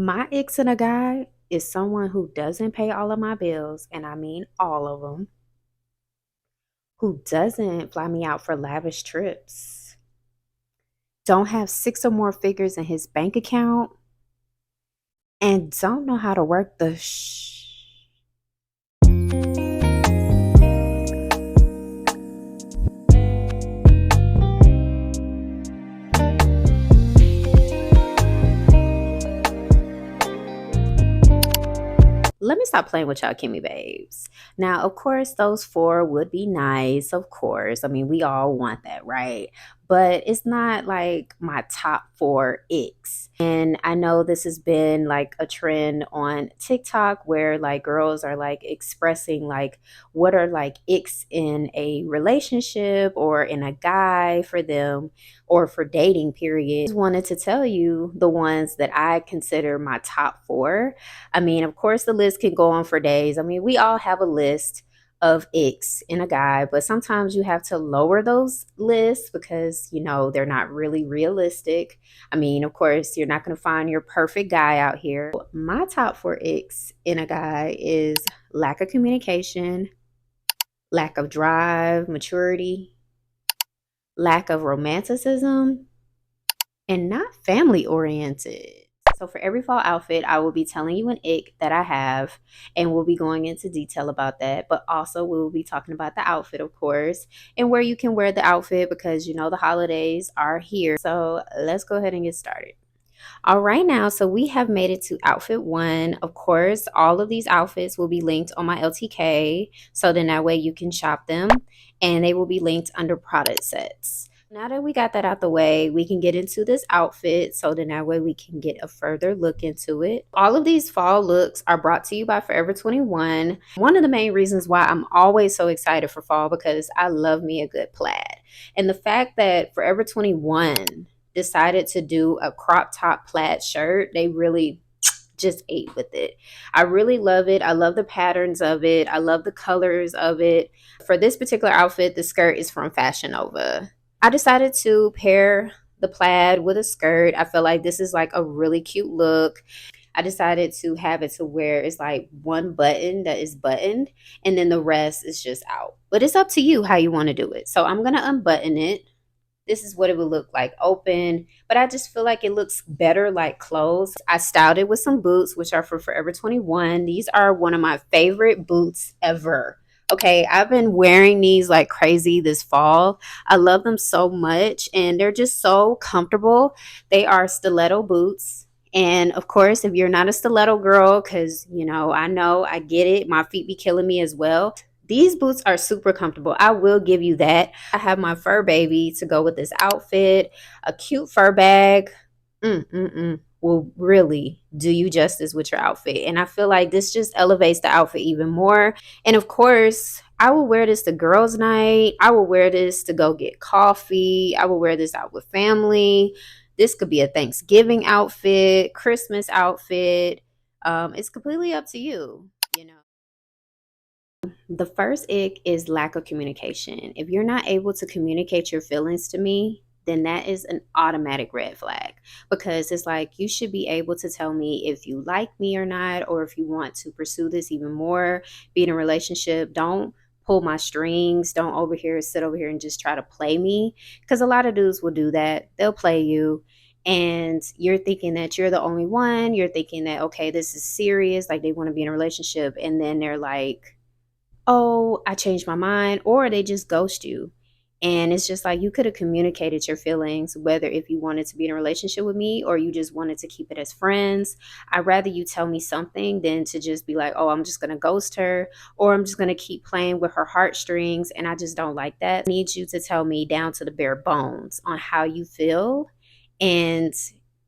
My ex and a guy is someone who doesn't pay all of my bills, and I mean all of them, who doesn't fly me out for lavish trips, don't have six or more figures in his bank account, and don't know how to work the Let me stop playing with y'all, Kimmy babes. Now, of course, those four would be nice. Of course. I mean, we all want that, right? But it's not like my top four icks. And I know this has been like a trend on TikTok where like girls are like expressing like what are like icks in a relationship or in a guy for them or for dating, period. I just wanted to tell you the ones that I consider my top four. I mean, of course, the list can go on for days. I mean, we all have a list of icks in a guy, but sometimes you have to lower those lists because, they're not really realistic. I mean, of course, you're not going to find your perfect guy out here. My top four icks in a guy is lack of communication, lack of drive, maturity, lack of romanticism, and not family oriented. So for every fall outfit, I will be telling you an ick that I have, and we'll be going into detail about that. But also, we will be talking about the outfit, of course, and where you can wear the outfit because the holidays are here. So let's go ahead and get started. All right, now, so we have made it to outfit one. Of course, all of these outfits will be linked on my LTK, so then that way you can shop them, and they will be linked under product sets. Now that we got that out the way, we can get into this outfit so then that way we can get a further look into it. All of these fall looks are brought to you by Forever 21. One of the main reasons why I'm always so excited for fall because I love me a good plaid. And the fact that Forever 21 decided to do a crop top plaid shirt, they really just ate with it. I really love it. I love the patterns of it. I love the colors of it. For this particular outfit, the skirt is from Fashion Nova. I decided to pair the plaid with a skirt. I feel like this is like a really cute look. I decided to have it to where it's like one button that is buttoned and then the rest is just out. But it's up to you how you want to do it. So I'm going to unbutton it. This is what it would look like open, but I just feel like it looks better like clothes. I styled it with some boots, which are for Forever 21. These are one of my favorite boots ever. Okay, I've been wearing these like crazy this fall. I love them so much and they're just so comfortable. They are stiletto boots. And of course, if you're not a stiletto girl, because I know I get it, my feet be killing me as well. These boots are super comfortable. I will give you that. I have my fur baby to go with this outfit. A cute fur bag will really do you justice with your outfit. And I feel like this just elevates the outfit even more. And of course, I will wear this to girls' night. I will wear this to go get coffee. I will wear this out with family. This could be a Thanksgiving outfit, Christmas outfit. It's completely up to you. The first ick is lack of communication. If you're not able to communicate your feelings to me, then that is an automatic red flag because it's like you should be able to tell me if you like me or not, or if you want to pursue this even more, be in a relationship. Don't pull my strings. Don't sit over here and just try to play me because a lot of dudes will do that. They'll play you. And you're thinking that you're the only one. You're thinking that, okay, this is serious. Like they want to be in a relationship. And then they're like, oh, I changed my mind, or they just ghost you. And it's just like you could have communicated your feelings, whether if you wanted to be in a relationship with me or you just wanted to keep it as friends. I'd rather you tell me something than to just be like, oh, I'm just going to ghost her or I'm just going to keep playing with her heartstrings. And I just don't like that. I need you to tell me down to the bare bones on how you feel. And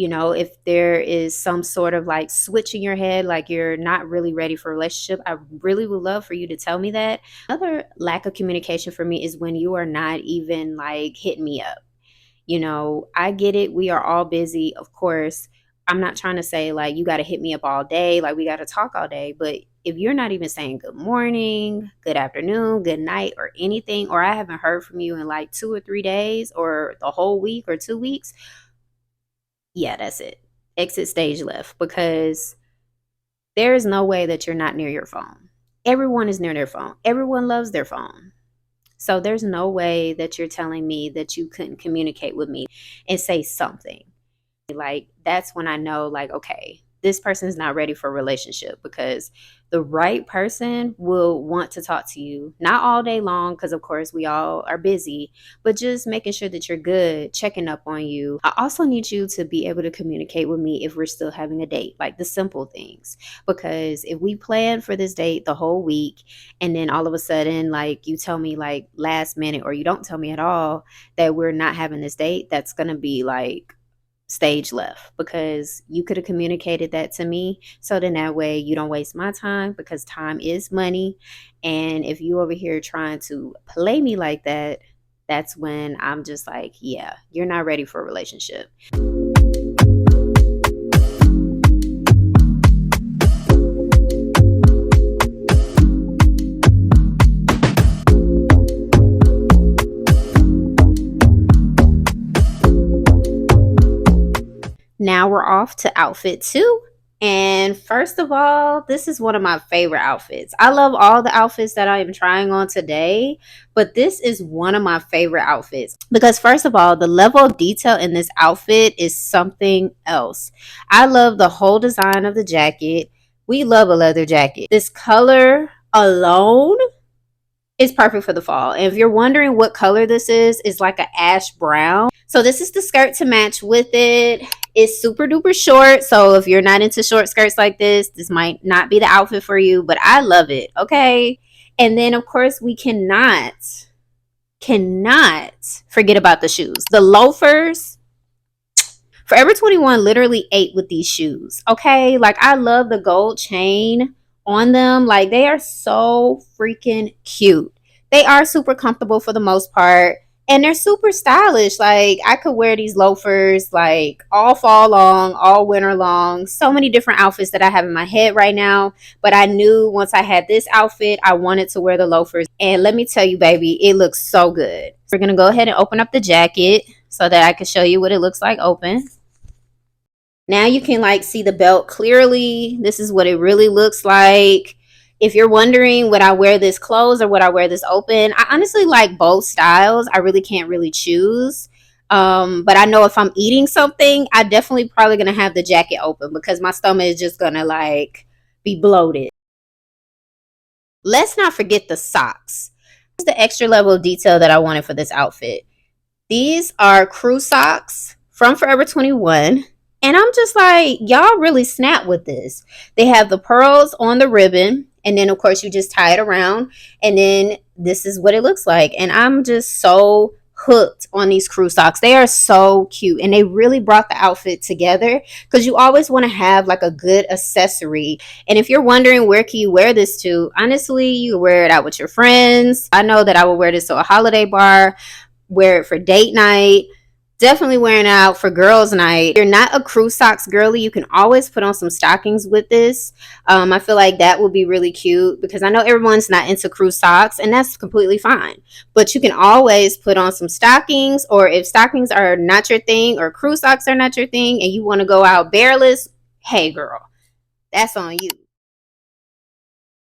if there is some sort of like switch in your head, like you're not really ready for a relationship, I really would love for you to tell me that. Another lack of communication for me is when you are not even like hitting me up. I get it. We are all busy. Of course, I'm not trying to say like you got to hit me up all day, like we got to talk all day. But if you're not even saying good morning, good afternoon, good night, or anything, or I haven't heard from you in like 2 or 3 days or the whole week or 2 weeks, yeah, that's it. exit stage left, because there is no way that you're not near your phone. Everyone is near their phone. Everyone loves their phone. So there's no way that you're telling me that you couldn't communicate with me and say something. Like, that's when I know, like, okay, this person is not ready for a relationship, because the right person will want to talk to you, not all day long, because of course we all are busy, but just making sure that you're good, checking up on you. I also need you to be able to communicate with me if we're still having a date, like the simple things. Because if we plan for this date the whole week, and then all of a sudden, like, you tell me like last minute, or you don't tell me at all that we're not having this date, that's gonna be like stage left, because you could have communicated that to me, so then that way you don't waste my time, because time is money. And if you over here trying to play me like that, that's when I'm just like, yeah, you're not ready for a relationship. Now we're off to outfit two. And first of all, this is one of my favorite outfits. I love all the outfits that I am trying on today, but this is one of my favorite outfits because, first of all, the level of detail in this outfit is something else. I love the whole design of the jacket. We love a leather jacket. This color alone is perfect for the fall. And if you're wondering what color this is, it's like an ash brown. So this is the skirt to match with it. It's super duper short. So if you're not into short skirts like this might not be the outfit for you, but I love it. Okay. And then of course we cannot forget about the shoes. The loafers. Forever 21 literally ate with these shoes. Okay. Like, I love the gold chain on them. Like, they are so freaking cute. They are super comfortable for the most part. And they're super stylish. Like, I could wear these loafers like all fall long, all winter long. So many different outfits that I have in my head right now. But I knew once I had this outfit, I wanted to wear the loafers. And let me tell you, baby, it looks so good. We're going to go ahead and open up the jacket so that I can show you what it looks like open. Now you can like see the belt clearly. This is what it really looks like. If you're wondering, would I wear this closed or would I wear this open? I honestly like both styles. I really can't really choose. But I know if I'm eating something, I definitely probably gonna have the jacket open because my stomach is just gonna like be bloated. Let's not forget the socks. This is the extra level of detail that I wanted for this outfit. These are crew socks from Forever 21. And I'm just like, y'all really snap with this. They have the pearls on the ribbon. And then, of course, you just tie it around. And then this is what it looks like. And I'm just so hooked on these crew socks. They are so cute. And they really brought the outfit together because you always want to have like a good accessory. And if you're wondering where can you wear this to, honestly, you can wear it out with your friends. I know that I will wear this to a holiday bar, wear it for date night. Definitely wearing it out for girls' night. If you're not a crew socks girly, you can always put on some stockings with this. I feel like that would be really cute because I know everyone's not into crew socks, and that's completely fine. But you can always put on some stockings, or if stockings are not your thing, or crew socks are not your thing, and you want to go out bareless, hey girl, that's on you.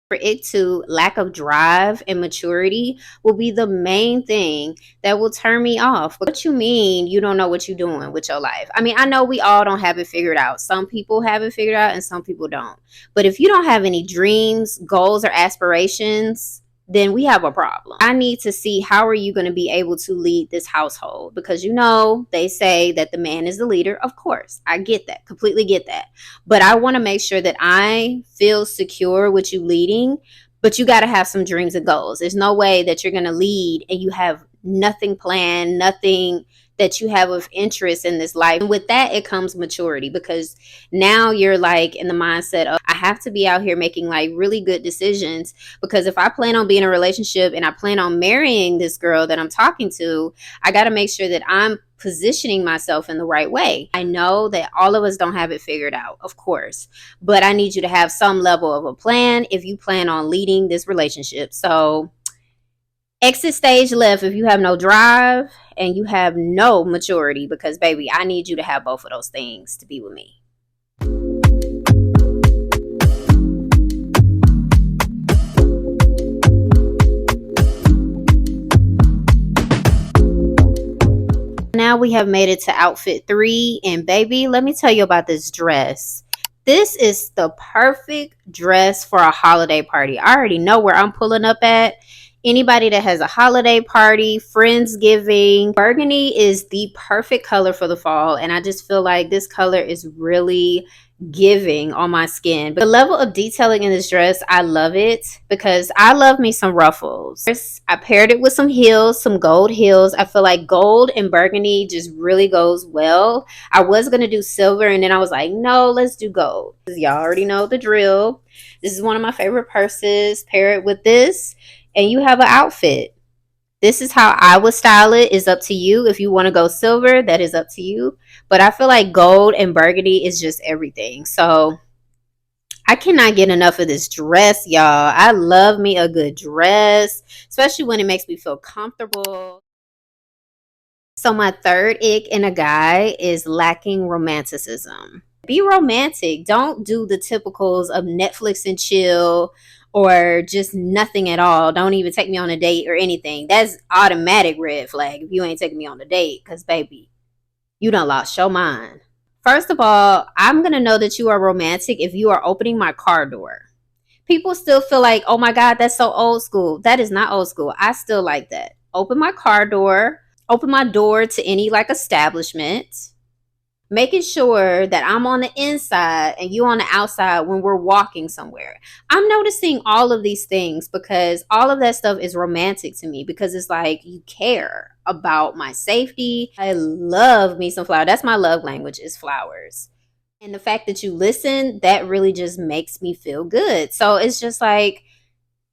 For it to lack of drive and maturity will be the main thing that will turn me off. What you mean you don't know what you're doing with your life? I mean, I know we all don't have it figured out. Some people have it figured out and some people don't. But if you don't have any dreams, goals, or aspirations, then we have a problem. I need to see how are you going to be able to lead this household, because you know they say that the man is the leader. Of course, I get that, completely get that. But I want to make sure that I feel secure with you leading, but you got to have some dreams and goals. There's no way that you're going to lead and you have nothing planned, nothing that you have of interest in this life. And with that, it comes maturity, because now you're like in the mindset of, I have to be out here making like really good decisions, because if I plan on being in a relationship and I plan on marrying this girl that I'm talking to, I got to make sure that I'm positioning myself in the right way. I know that all of us don't have it figured out, of course, but I need you to have some level of a plan if you plan on leading this relationship. So exit stage left if you have no drive and you have no maturity, because baby, I need you to have both of those things to be with me. now we have made it to outfit 3. And baby, let me tell you about this dress. This is the perfect dress for a holiday party. I already know where I'm pulling up at. Anybody that has a holiday party, Friendsgiving, burgundy is the perfect color for the fall. And I just feel like this color is really giving on my skin. But the level of detailing in this dress, I love it because I love me some ruffles. First, I paired it with some heels, some gold heels. I feel like gold and burgundy just really goes well. I was going to do silver and then I was like, no, let's do gold. Y'all already know the drill. This is one of my favorite purses. Pair it with this and you have an outfit. This is how I would style it. It's up to you. If you want to go silver, that is up to you. But I feel like gold and burgundy is just everything. So I cannot get enough of this dress, y'all. I love me a good dress, especially when it makes me feel comfortable. So my third ick in a guy is lacking romanticism. Be romantic. Don't do the typicals of Netflix and chill or just nothing at all. Don't even take me on a date or anything. That's automatic red flag if you ain't taking me on a date because, baby, you done lost your mind. First of all, I'm going to know that you are romantic if you are opening my car door. People still feel like, oh my God, that's so old school. That is not old school. I still like that. Open my car door. Open my door to any like establishment, making sure that I'm on the inside and you on the outside when we're walking somewhere. I'm noticing all of these things because all of that stuff is romantic to me because it's like you care about my safety. I love me some flowers. That's my love language is flowers. And the fact that you listen, that really just makes me feel good. So it's just like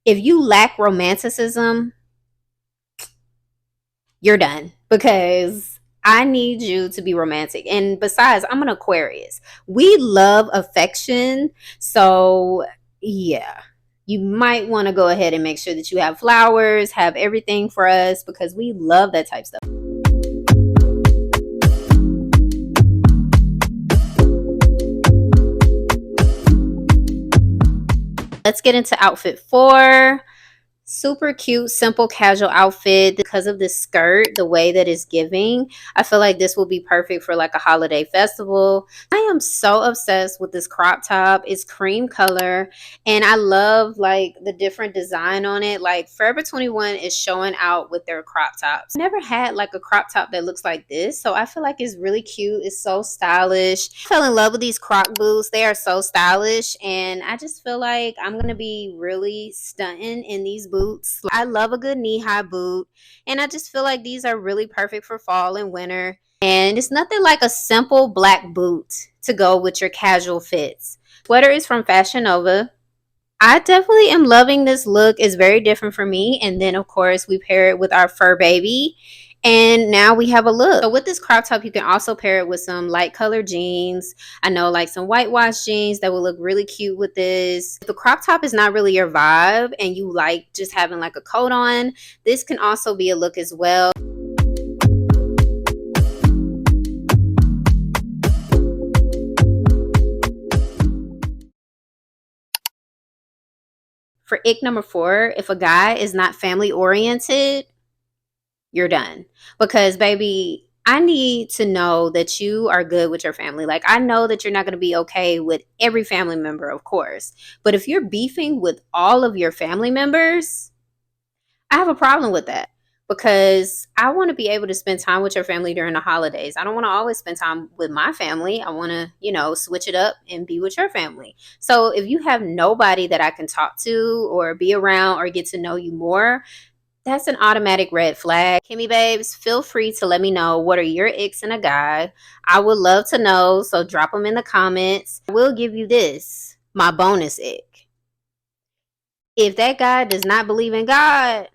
if you lack romanticism, you're done because I need you to be romantic. And besides, I'm an Aquarius. We love affection. So, yeah, you might want to go ahead and make sure that you have flowers, have everything for us because we love that type of stuff. Let's get into outfit 4. Super cute, simple, casual outfit because of this skirt, the way that it's giving. I feel like this will be perfect for like a holiday festival. I am so obsessed with this crop top. It's cream color and I love like the different design on it. Like Forever 21 is showing out with their crop tops. I never had like a crop top that looks like this, so I feel like it's really cute. It's so stylish. I fell in love with these croc boots. They are so stylish and I just feel like I'm gonna be really stunting in these boots. I love a good knee-high boot and I just feel like these are really perfect for fall and winter. And it's nothing like a simple black boot to go with your casual fits. Sweater is from Fashion Nova. I definitely am loving this look. It's very different for me. And then, of course, we pair it with our fur baby. And now we have a look. So with this crop top, you can also pair it with some light colored jeans. I know like some whitewash jeans that will look really cute with this. If the crop top is not really your vibe and you like just having like a coat on, this can also be a look as well. For ick number 4, if a guy is not family oriented, you're done. Because, baby, I need to know that you are good with your family. Like, I know that you're not going to be okay with every family member, of course. But if you're beefing with all of your family members, I have a problem with that. Because I want to be able to spend time with your family during the holidays. I don't want to always spend time with my family. I want to, switch it up and be with your family. So if you have nobody that I can talk to or be around or get to know you more, that's an automatic red flag. Kimmy babes, feel free to let me know what are your icks in a guy. I would love to know, so drop them in the comments. I will give you this, my bonus ick. If that guy does not believe in God,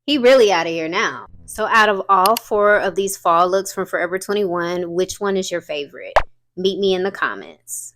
he really out of here now. So out of all 4 of these fall looks from Forever 21, which one is your favorite? Meet me in the comments.